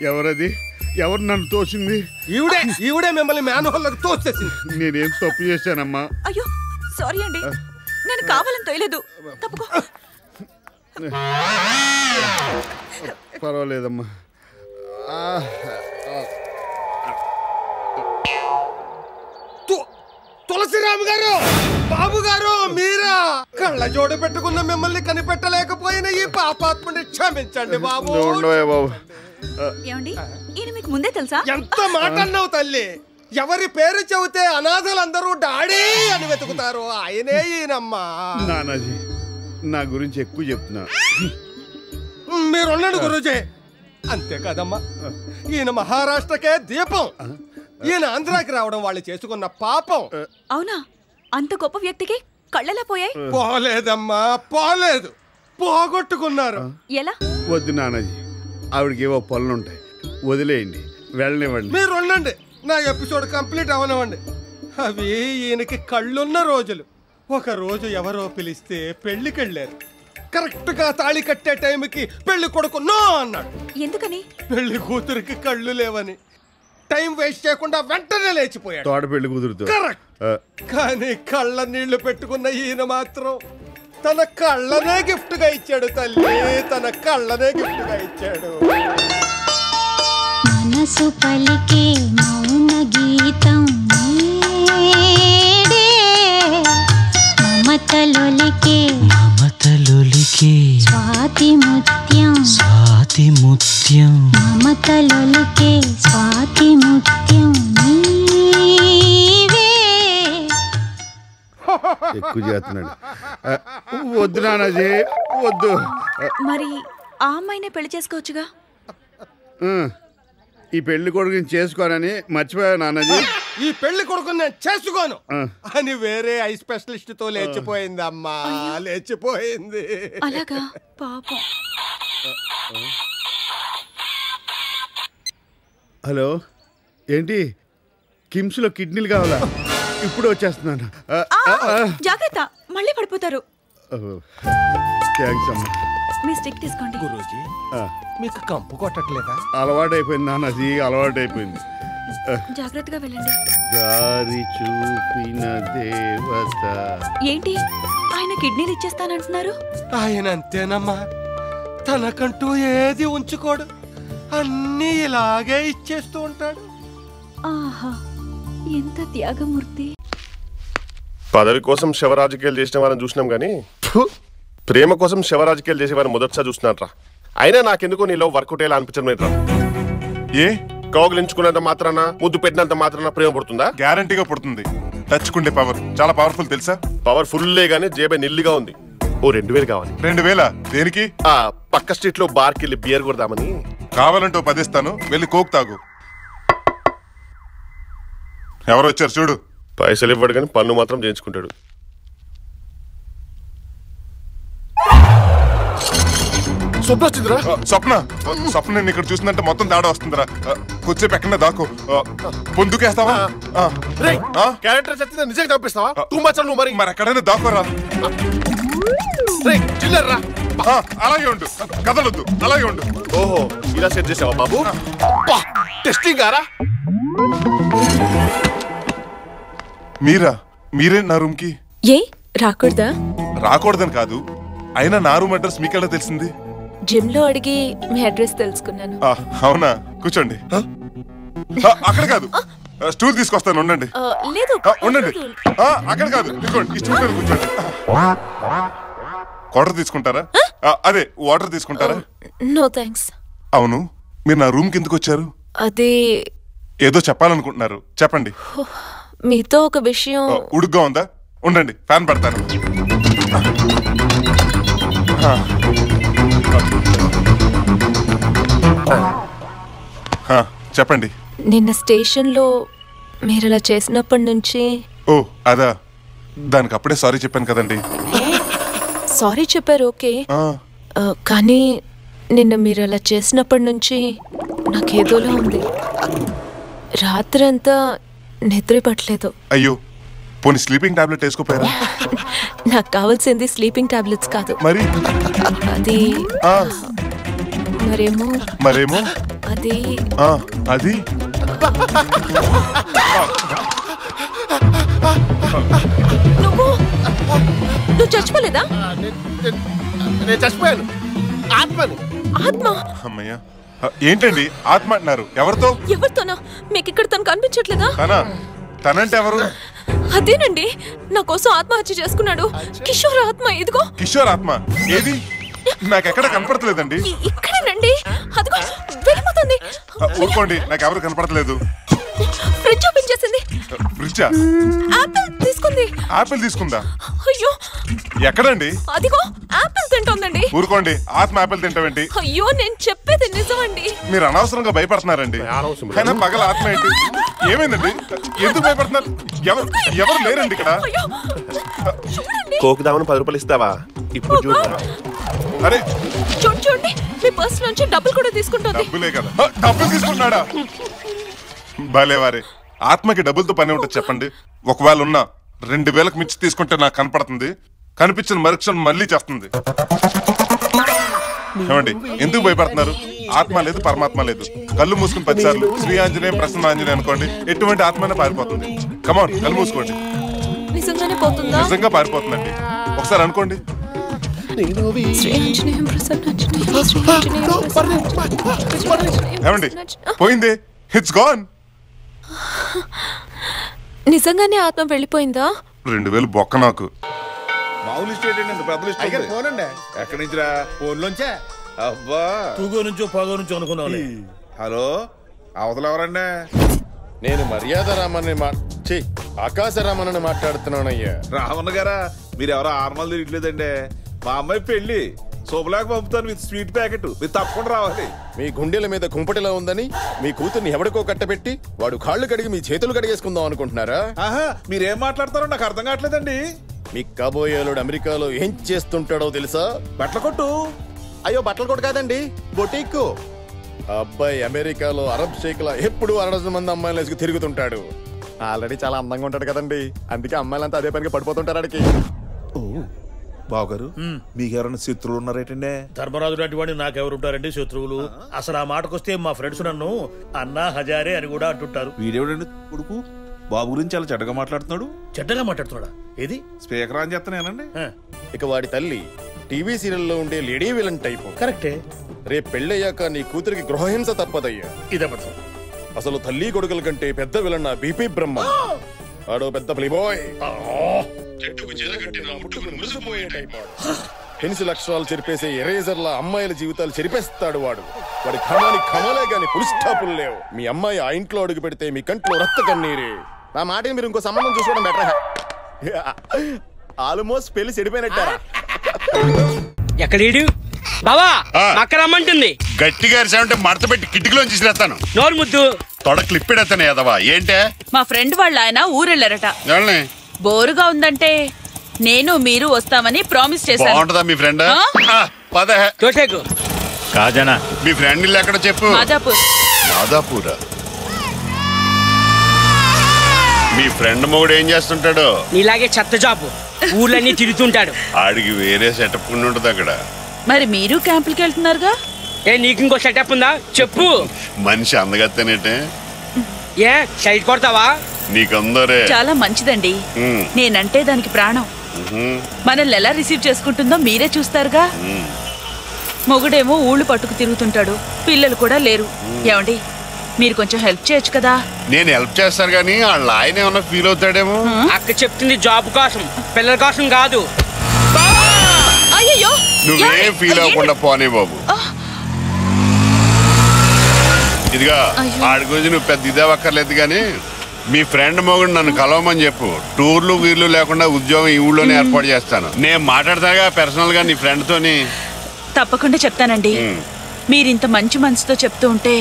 ఎవరది? ఎవరు నన్ను తోసింది? ఈవిడే మిమ్మల్ని మ్యాన్ హోల్లోకి తోసేసింది. నేనేం తప్పు చేశానమ్మా? అయ్యో సారీ అండి, నేను కావాలని తోయలేదు. తప్పుకో. పర్వాలేదమ్మా. తులసిరామ్ గారు, బాబు గారు, మీరా? కళ్ళ జోడు పెట్టుకున్న మిమ్మల్ని కనిపెట్టలేకపోయిన ఈ పాపాత్ముని క్షమించండి బాబు. ఏమండి, ఈయన మీకు ముందే తెలుసా? ఎంత మాట అన్నావు తల్లి. ఎవరి పేరు చెబితే అనాథలందరూ డాడీ అని వెతుకుతారు. ఆయనే ఈయనమ్మా. నానాజీ నా గురించి ఎక్కువ చెప్తున్నా. మీరున్నాడు గురూజీ. అంతే కదమ్మా, ఈయన మహారాష్ట్రకే దీపం. ఈయన ఆంధ్రాకి రావడం వాళ్ళు చేసుకున్న పాపం. అవునా? అంత గొప్ప వ్యక్తికి కళ్ళెలా పోయాయి? పోలేదమ్మా, పోలేదు, పోగొట్టుకున్నారు. ఎలా? వద్దు నానాజీ, ఆవిడకి ఏవో పనులుంటాయి, వదిలేయండి, వెళ్ళనివ్వండి. మీరు ఉండండి, నా ఎపిసోడ్ కంప్లీట్ అవనివ్వండి. అవి ఈయనకి కళ్ళున్న రోజులు. ఒక రోజు ఎవరో పిలిస్తే పెళ్లికెళ్ళారు. కరెక్ట్ గా తాళి కట్టే టైంకి పెళ్లి కొడుకు నో అన్నాడు. ఎందుకని? పెళ్లి కూతురికి కళ్ళు లేవని. టైం వేస్ట్ చేయకుండా వెంటనే లేచిపోయాడు. తోట పెళ్లి కుదురుతూ. కరెక్ట్. కానీ కళ్ళ నీళ్లు పెట్టుకున్న ఈయన మాత్రం తన కళ్ళనే గిఫ్ట్ గా ఇచ్చాడు తల్లి. తన కళ్ళనే గిఫ్ట్ గా ఇచ్చాడు. మనసు పలికే మౌన గీతం నీడే, మమతలొలికే స్వాతి ముత్యం మమతలొలికే స్వాతి ముత్యం నీవే. ఎక్కువ చేస్తున్నాడు. వద్దు నానాజీ, వద్దు. మరి ఆ అమ్మాయినే పెళ్లి చేసుకోవచ్చుగా? ఈ పెళ్లి కొడుకుని చేసుకోనని మర్చిపోయా నానాజీ. ఈ పెళ్లి కొడుకుని నేను చేసుకోను అని వేరే ఐ స్పెషలిస్ట్ తో లేచిపోయింది అమ్మా. లేచిపోయింది. అలాగా? పాపం. హలో, ఏంటి కిమ్స్ లో కిడ్నీలు కావాలా? ఇప్పుడు వచ్చేస్తున్నాను. జాగ్రత్త, మళ్ళీ పడిపోతారు. థ్యాంక్స్ అమ్మా. మీ స్టిక్ తీసుకోండి. గురూజీ, మీకు కంపు కొట్టట్లేదా? అలవాటైపోయింది నానాజీ, అలవాటైపోయింది. జాగ్రత్తగా వెళ్ళండి. దారి చూపిన దేవత. ఏంటి ఆయన కిడ్నీలు ఇచ్చేస్తానంటున్నారు? ఆయన అంతేనమ్మా, తనకంటూ ఏది ఉంచుకోడు, అన్నీ ఇలాగే ఇచ్చేస్తూ ఉంటాడు. ఆహా, ఎంత త్యాగమూర్తి. పదవి కోసం శివరాజకీయాలు చేసిన వారిని చూసినాం గానీ ప్రేమ కోసం శివరాజకీయాలు చేసే వారిని మొదటిసారి చూస్తున్నాను రా. అయినా నాకెందుకో నీలో వర్కౌట్ అయ్యేలా అనిపించడం లేదు రా. ఏ కౌగిలించుకున్నంత మాత్రాన, ముద్దు పెట్టినంత మాత్రాన ప్రేమ పుడుతుందా? గ్యారంటీగా పుడుతుంది. టచ్కుండే పవర్ చాలా పవర్ఫుల్ తెలుసా? పవర్ ఫుల్లే గానీ జేబే నిల్లిగా ఉంది. ఓ 2000 కావాలి. 2000 దేనికి? పక్క స్ట్రీట్ లో బార్కి వెళ్ళి బియర్ కొడదామని. కావాలంటూ 10 ఇస్తాను, వెళ్ళి కోక్ తాగు. ఎవరు వచ్చారు చూడు. పైసలు ఇవ్వడు కానీ పన్ను మాత్రం చేయించుకుంటాడు. స్వప్న నేను ఇక్కడ చూసినంటే మొత్తం తేడా వస్తుందిరా. కొద్దిసేపు ఎక్కడ దాకు పొందుకేస్తావా? క్యారెక్టర్ చచ్చితే నిజంగా చంపిస్తావా? నువ్వు మరి ఎక్కడైనా దాకోరా. అలాగే ఉండు, కదలొద్దు, అలాగే ఉండు. ఓహో, ఇలా సెట్ చేసావా బాబు? టెస్టింగ్ గారా? మీరే నా రూమ్ కి ఏ రాకూడదా? రాకూడదని కాదు, అయినా నా రూమ్ అడ్రస్ మీకెలా తెలిసింది? జిమ్ లో అడిగి మీ అడ్రస్ తెలుసుకున్నాను. అవునా, కూర్చోండి. అక్కడ కాదు, స్టూల్ తీసుకొస్తాను ఉండండి. లేదు ఉండండి. అక్కడ కాదు, ఇదిగోండి ఈ స్టూల్ మీద కూర్చోండి. వాటర్ తీసుకుంటారా? అదే వాటర్ తీసుకుంటారా? No thanks. అవును, మీరు నా రూమ్ కిందకు వచ్చారు. అదే ఏదో చెప్పాలనుకుంటున్నారు, చెప్పండి. మీతో ఒక విషయం. ఉడుగ్గా ఉందా? ఉండండి, ఫ్యాన్ పడతాను. చెప్పండి. నిన్న స్టేషన్లో మీరు ఇలా చేసినప్పటి నుంచి. ఓ అదా, దానికి అప్పుడే సారీ చెప్పాను కదండి. సారీ చెప్పారు, ఓకే. కానీ నిన్న మీరు అలా చేసినప్పటి నుంచి నాకేదోలా ఉంది. రాత్రంతా నిద్ర పట్టలేదు. అయ్యో, పోనీ స్లీపింగ్ టాబ్లెట్ వేసుకోపోయారా? నాకు కావాల్సింది స్లీపింగ్ టాబ్లెట్స్ కాదు. మరి అది మరేమో అది అది నువ్వు చచ్చిపోలేదా? నేను చచ్చిపోయాను. ఆత్మని. ఆత్మ? అమ్మయ్యా, ఏంటండి ఆత్మ అంటున్నారు? ఎవరితో? ఎవరితోనా? మీకు ఇక్కడ తను కనిపించట్లేదా? తనంటే ఎవరు? అదేనండి, నా కోసం ఆత్మహత్య చేసుకున్నాడు కిషోర్ ఆత్మ. ఇదిగో. కిషోర్ ఆత్మ ఏది? నాకెక్కడ కనపడతలేదండి. ఇక్కడేనండి, అదిగో వెళ్ళిపోతుంది. ఊరుకోండి, నాకు ఎవరు కనపడతలేదు. ఫ్రిడ్జ్ ఓపెన్ చేసింది. ఫ్రిడ్జా? ఆపిల్ తీసుకుంది. ఆపిల్ తీసుకుందా? అయ్యో, ఎక్కడండి? అదిగో ఆపిల్ తింటోందండి. ఊరుకోండి, ఆత్మ ఆపిల్ తింటావేంటి? అయ్యో, నేను చెప్పేది నిజమండి. మీరు అనవసరంగా భయపడుతున్నారండి. అయినా పగల ఆత్మ ఏంటి? ఏమైందండి? ఎందుకు భయపడుతున్నారు? ఎవరు లేరండి ఇక్కడ. కోకుదామని 10 రూపాయలు ఇస్తావా? ఇప్పుడు చూడు. అరే చూడండి, మీ పర్స్ నుంచి డబ్బులు కూడా తీసుకుంటుంది. డబ్బులే కదా. డబ్బులు తీసుకుంటున్నాడా? భలేవారే, ఆత్మకి డబ్బులతో పని ఉంటుంది చెప్పండి. ఒకవేళ ఉన్నా 2000కు మించి తీసుకుంటే నాకు కనపడుతుంది, కనిపించిన మరుక్షణం మళ్ళీ చేస్తుంది. ఏమండి, ఎందుకు భయపడుతున్నారు? ఆత్మ లేదు, పరమాత్మ లేదు. కళ్ళు మూసుకుని 10 సార్లు శ్రీ ఆంజనేయం ప్రసన్న ఆంజనేయం అనుకోండి, ఎటువంటి ఆత్మైనా పారిపోతుంది. కమాన్, కళ్ళు మూసుకోండి. నిజంగానే పోతుందా? నిజంగా పారిపోతుందండి. ఒకసారి అనుకోండి. ఏమండి, పోయింది. It's gone. నిజంగానే ఆత్మ వెళ్ళిపోయిందా? 2000 బొక్క నాకు. మామూలు స్టేట్ అండి, పెద్ద లిస్ట్ ఫోనండి. ఎక్కడి నుంచిరా? ఫోన్లోంచా? అబ్బా, తూగో నుంచో పాగో నుంచో అనుకున్నాను. హలో, అవతల ఎవరండి? నేను మర్యాద రామని ఆకాశ రామని మాట్లాడుతున్నానయ్యా. రావణ గారా, మీరు ఎవరో ఆర్మల్ తిరగలేదండి. మా అమ్మాయి పెళ్లి శుభలాగా పంపుతాను విత్ స్వీట్ ప్యాకెట్. మీరు తప్పకుండా రావాలి. మీ గుండెల మీద కుంపటిలా ఉందని మీ కూతుర్ని ఎవడికో కట్టబెట్టి వాడు కాళ్ళు కడిగి మీ చేతులు కడిగేసుకుందాం అనుకుంటున్నారా? ఆహా, మీరేం మాట్లాడతారో నాకు అర్థం కావట్లేదండి. మీ కాబోయేలుడు అమెరికాలో ఏం చేస్తుంటాడో తెలుసా? బట్టల కొట్టు. అయ్యో, బట్టల కొట్టు కాదండి, బొటీకు. అబ్బాయి అమెరికాలో అరబ్ షేక్లా ఎప్పుడు 60 మంది అమ్మాయిలు వేసుకు తిరుగుతుంటాడు. ఆల్రెడీ చాలా అందంగా ఉంటాడు కదండి, అందుకే అమ్మాయిలంతా అదే పనికి పడిపోతుంటారు అడికి. బావగారు, మీకెవరైనా శత్రువులు ఉన్నారేటండి? ధర్మరాజు లాంటి వాడిని నాకెవరుంటారండి శత్రువులు? అసలు ఆ మాటకొస్తే మా ఫ్రెండ్స్ నన్ను అన్నా హజారే అని కూడా అంటుంటారు. వీడేవాడండి కొడుకు? బాబు గురించి చాలా చెడ్డగా మాట్లాడుతున్నాడు. చెడ్డగా మాట్లాడుతున్నాడా? ఏది? స్పీకర్ అని చెప్తానేనండి. ఇక వాడి తల్లి టీవీ సీరియల్లో ఉండే లేడీ విలన్ టైపు. కరెక్టే. రేపు పెళ్ళయ్యాక నీ కూతురికి గృహహింస తప్పదయ్యా. ఇదబద్ధం. అసలు తల్లి కొడుకుల కంటే పెద్ద విలన్ నా బీపీ బ్రహ్మ. ఆడో పెద్ద ప్లేబాయ్. పెన్సిల్ అక్షరాలు చెరిపేసే ఎరేజర్లా అమ్మాయిల జీవితాలు చెరిపేస్తాడు వాడు. వాడి ఖమాని ఖమాలే గాని పులి స్టాపులు లేవు. మీ అమ్మాయి ఆ ఇంట్లో అడుగు పెడితే మీ కంట్లో రక్త కన్నీరే. నా మాటని మీరు ఇంకో సంబంధం చూసుకోవడం బెటర్. ఆల్మోస్ట్ పెళ్లి చెడిపోయినట్టారా? ఎక్కడీడు బావా, అక్క రమ్మంటుంది. గట్టిగా అరిసామంటే మడత పెట్టి కిటికీలోంచి తీసేస్తాను. నోరు ముద్దు. తొడ క్లిప్పెడతాను ఎదవా. ఏంటే? మా ఫ్రెండ్ వాళ్ళ ఆయన ఊరెళ్ళారట. బోరుగా ఉందంటే నేను మీరు వస్తామని ప్రామిస్ చేశాను. బాగుంటుందా మీ ఫ్రెండ్? కాజనా, మీ ఫ్రెండ్ ఇల్లు ఎక్కడ చెప్పు? మాదాపూర్. మాదాపూరా? మీ ఫ్రెండ్ మొగుడు ఏం చేస్తుంటాడు? నీలాగే చెత్త జాబు, ఊర్లన్నీ తిరుగుతుంటాడు. ఆడికి వేరే సెటప్ ఉంటుంది అక్కడ. మరి మీరు క్యాంపులకి వెళ్తున్నారుగా? ఏ నీకు ఇంకో సెటప్ ఉందా చెప్పు. మనిషి అందగత్తేనేటే. ఏ సైడ్ కొడతావా? నీకందరే చాలా మంచిదండి. నేనంటే దానికి ప్రాణం. మనల్ని ఎలా రిసీవ్ చేసుకుంటుందో మీరే చూస్తారుగా. మొగుడేమో ఊళ్ళు పట్టుకు తిరుగుతుంటాడు, పిల్లలు కూడా లేరు. ఏమండి, మీరు కొంచెం హెల్ప్ చేయొచ్చు కదా. నేను హెల్ప్ చేస్తాను కానీ వాళ్ళ ఆయన ఏమన్నా ఫీల్ అవుతాడేమో. అక్క చెప్తుంది జాబ్ కోసం, పిల్లల కోసం కాదు. అయ్యో నువ్వేం ఫీల్ అవ్వకుండా పోనీ బాబు. ఇదిగా ఆడి గురించి నువ్వు పెద్ద ఇదే అక్కర్లేదు కానీ మీ ఫ్రెండ్ మొగుడు నన్ను కలవమని చెప్పు. టూర్లు వీర్లు లేకుండా ఉద్యోగం ఈ ఊళ్ళోనే ఏర్పాటు చేస్తాను. నేను మాట్లాడతాగా పర్సనల్ గా నీ ఫ్రెండ్ తోని. తప్పకుండా చెప్తానండి. మీరింత మంచి మనసుతో చెప్తూ ఉంటే.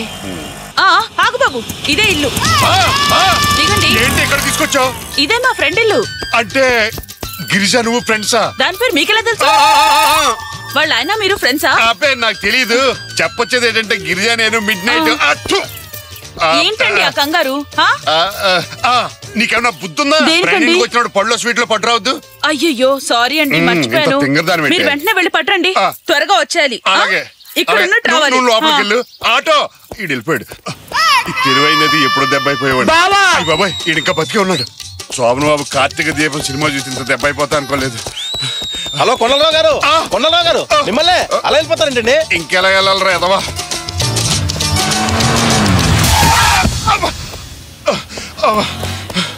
ఆగు బాబు, ఇదే ఇల్లు. దిగండి. ఏంటి ఇక్కడ తీసుకొచ్చావు? ఇదే మా ఫ్రెండ్ ఇల్లు. అంటే గిరిజా నువ్వు ఫ్రెండ్సా? దాని పేరు మీకెలా తెలుసు? వాళ్ళ ఆయన మీరు ఫ్రెండ్సా? ఆ పేరు నాకు తెలీదు. చెప్పొచ్చేది ఏంటంటే గిరిజా నేను మిడ్ నైట్. ఏంటండి ఆ కంగారు? నీకేమన్నా బుద్ధుందా? వచ్చినప్పుడు పళ్ళు స్వీట్ లో పట్టురావద్దు. అయ్యో సారీ అండి, మర్చిపోయాను. మీరు వెంటనే వెళ్ళి పట్టండి, త్వరగా వచ్చేయాలి. ఇక్కడ ఉన్నట్టు రావాలి. నువ్వు లోపలికి వెళ్ళు. ఆటో ఈడు వెళ్ళిపోయాడు. తెలివైనది ఎప్పుడు దెబ్బ అయిపోయేవాడు. బాబాయ్ ఈడు ఇంకా బతికే ఉన్నాడు. శోభన్ బాబు కార్తీక దీపం సినిమా చూసి ఇంత దెబ్బ అయిపోతా అనుకోలేదు. హలో కొండలరావు గారు, కొండలరావు గారు మిమ్మల్ని అలా వెళ్ళిపోతారంటండి. ఇంకెలా వెళ్ళాలరా ఎదవా?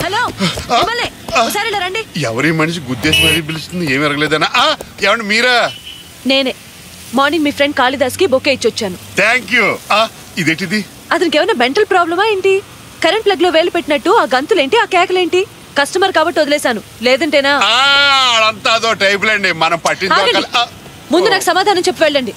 హలో ఒకసారి రండి. ఎవరి మనిషి గుద్దేసి మరీ పిలుస్తుంది, ఏమి ఎరగలేదనా? ఏమండి మీరా? నేనే. మార్నింగ్ మీ ఫ్రెండ్ కాళిదాస్ కి బొకే ఇచ్చొచ్చాను. Thank you. ఇదేంటిది? అతనికి ఏమైనా మెంటల్ ప్రాబ్లమా ఏంటి? కరెంట్ ప్లగ్ లో వేలు పెట్టినట్టు ఆ గంతులేంటి, ఆ కేకలేంటి? కస్టమర్ కాబట్టి వదిలేశాను, లేదంటేనా? అంతా అదో టైపులండి, మనం పట్టించుకోవాలి. ముందు నాకు సమాధానం చెప్పి వెళ్ళండి.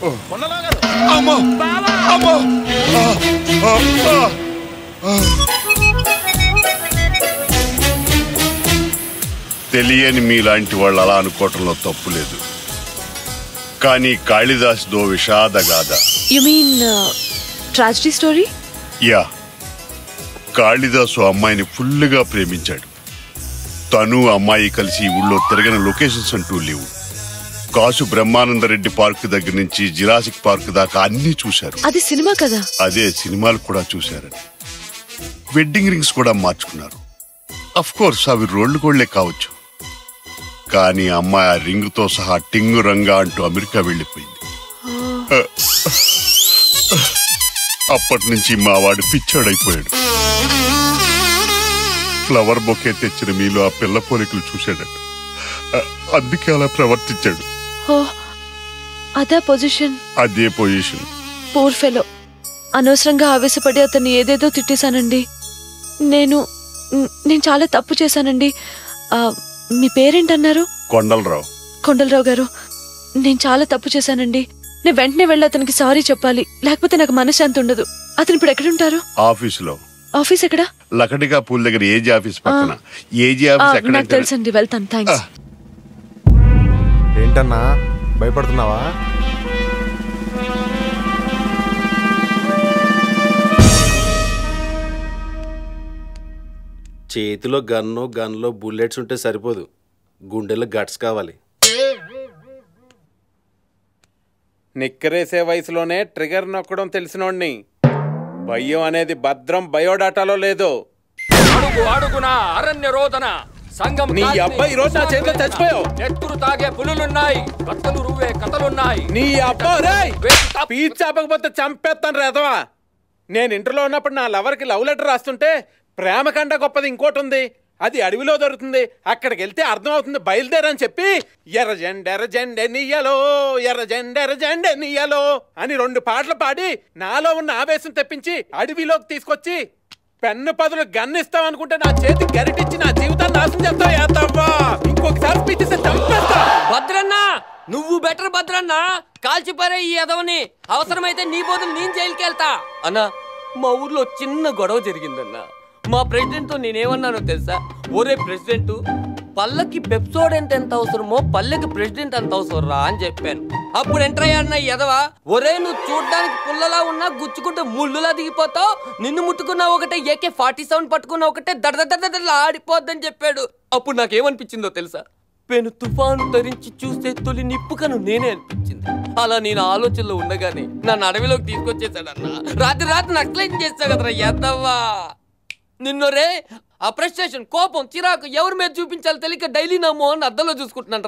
తెలియని మీలాంటి వాళ్ళు అలా అనుకోవటంలో తప్పు లేదు. కానీ కాళిదాస్ దో విషాద గాథ. You mean tragedy story? Yeah. Kalidas అమ్మాయిని ఫుల్గా ప్రేమించాడు. తను అమ్మాయి కలిసి ఊళ్ళో తిరగని లొకేషన్స్ అంటూ లేవు. కాసు బ్రహ్మానందరెడ్డి పార్క్ దగ్గర నుంచి జిరాసిక్ పార్క్ దాకా అన్ని చూశారు. అది సినిమా కదా? అదే సినిమాలు కూడా చూశారు. వెడ్డింగ్ రింగ్స్ కూడా మార్చుకున్నారు. అఫ్ కోర్స్ అవి రోళ్లు కోళ్లే కావచ్చు. కానీ అమ్మాయి ఆ రింగ్ తో సహా టింగు రంగా అంటూ అమెరికా వెళ్ళిపోయింది. అప్పటి నుంచి మా వాడు పిచ్చాడైపోయాడు. ఫ్లవర్ బొకే తెచ్చిన మీలో ఆ పిల్ల పోలికలు చూశాడట. అందుకే అలా ప్రవర్తించాడు. అదే పొజిషన్. అదే పొజిషన్. Poor fellow. అనవసరంగా ఆవేశపడి అతన్ని ఏదేదో తిట్టేశానండి. నేను చాలా తప్పు చేశానండి. మీ పేరేంటన్నారు? కొండలరావు. కొండలరావు గారు, నేను చాలా తప్పు చేశానండి. నేను వెంటనే వెళ్ళి అతనికి సారీ చెప్పాలి, లేకపోతే నాకు మనశ్శాంతి ఉండదు. అతను ఇప్పుడు ఎక్కడుంటారు? ఆఫీసులో. ఆఫీస్ ఎక్కడ? లకటిగా పూల్ దగ్గర ఏజీ ఆఫీస్ పక్కన. ఏజీ ఆఫీస్ ఎక్కడ? నాకు తెలుసండి, వెళ్తాను. థ్యాంక్స్. ఏంటన్నా భయపడుతున్నావా? చేతిలో గన్లో బుల్లెట్స్ ఉంటే సరిపోదు, గుండెలో గట్స్ కావాలి. నిక్కరేసే వయసులోనే ట్రిగర్ నొక్కడం తెలిసినోడ్ని. భయం అనేది భద్రం బయోడాటాలో లేదు. అడుగు అడుగున అరణ్య రోదన సంగం. నీ అబ్బాయి రోజు నా చేతిలో చచ్చిపోయావు. నెత్తురు తాగే పులులున్నాయి, కత్తలు రువే కథలున్నాయి. నీ అబ్బాయి పీచ్ చాపకపోతే చంపేస్తాను రేదవా. నేను ఇంటర్లో ఉన్నప్పుడు నా లవర్కి లవ్ లెటర్ రాస్తుంటే ప్రేమ కంటే గొప్పది ఇంకోటి ఉంది, అది అడవిలో దొరుకుతుంది, అక్కడికి వెళ్తే అర్థం అవుతుంది, బయలుదేరని చెప్పి ఎర్రజెండె నీయలో ఎర్రజెండె నీయలో అని 2 పాటలు పాడి నాలో ఉన్న ఆవేశం తెప్పించి అడవిలోకి తీసుకొచ్చి పెన్ను పదులు గన్నిస్తావు అనుకుంటే నా చేతి గరిటిచ్చి నా జీవితాన్ని నాశనం చేస్తావా? ఇంకొకసారి పిచ్చిస్తే చంపేస్తా. భద్రన్న నువ్వు బెటర్ భద్రన్న, కాల్చిపారే ఈ ఎదవని. అవసరమైతే నీ బదులు నేను జైలుకి వెళ్తా. అన్నా మా ఊర్లో చిన్న గొడవ జరిగిందన్నా. మా ప్రెసిడెంట్ తో నేనేమన్నానో తెలుసా? ఒరే ప్రెసిడెంట్, పల్లకి పెప్సోడెంట్ ఎంత అవసరమో పల్లెకి ప్రెసిడెంట్ అంత అవసరం రా అని చెప్పాను. అప్పుడు ఎంటర్ అయ్యాన్న ఎదవా, ఒరే నువ్వు చూడ్డానికి పుల్లలా ఉన్నా గుచ్చుకుంటే ముళ్ళులా దిగిపోతావు, నిన్ను ముట్టుకున్నా ఒకటే, AK-47 పట్టుకున్నా ఒకటే, దడదడలా ఆడిపోద్దని చెప్పాడు. అప్పుడు నాకేమనిపించిందో తెలుసా? పెను తుఫాను తరించి చూస్తే తొలి నిప్పుకను నేనే అనిపించింది. అలా నేను ఆలోచనలో ఉండగానే నన్ను అడవిలోకి తీసుకొచ్చేసాడన్నా. రాత్రి నక్లైన్ చేస్తా కదరా ఎద్దవ్వా. నిన్నరే అప్రెస్టేషన్, కోపం, చిరాకు ఎవరి మీద చూపించాలో తెలియక డైలీ నా మోహన్ అద్దంలో చూసుకుంటున్నాను.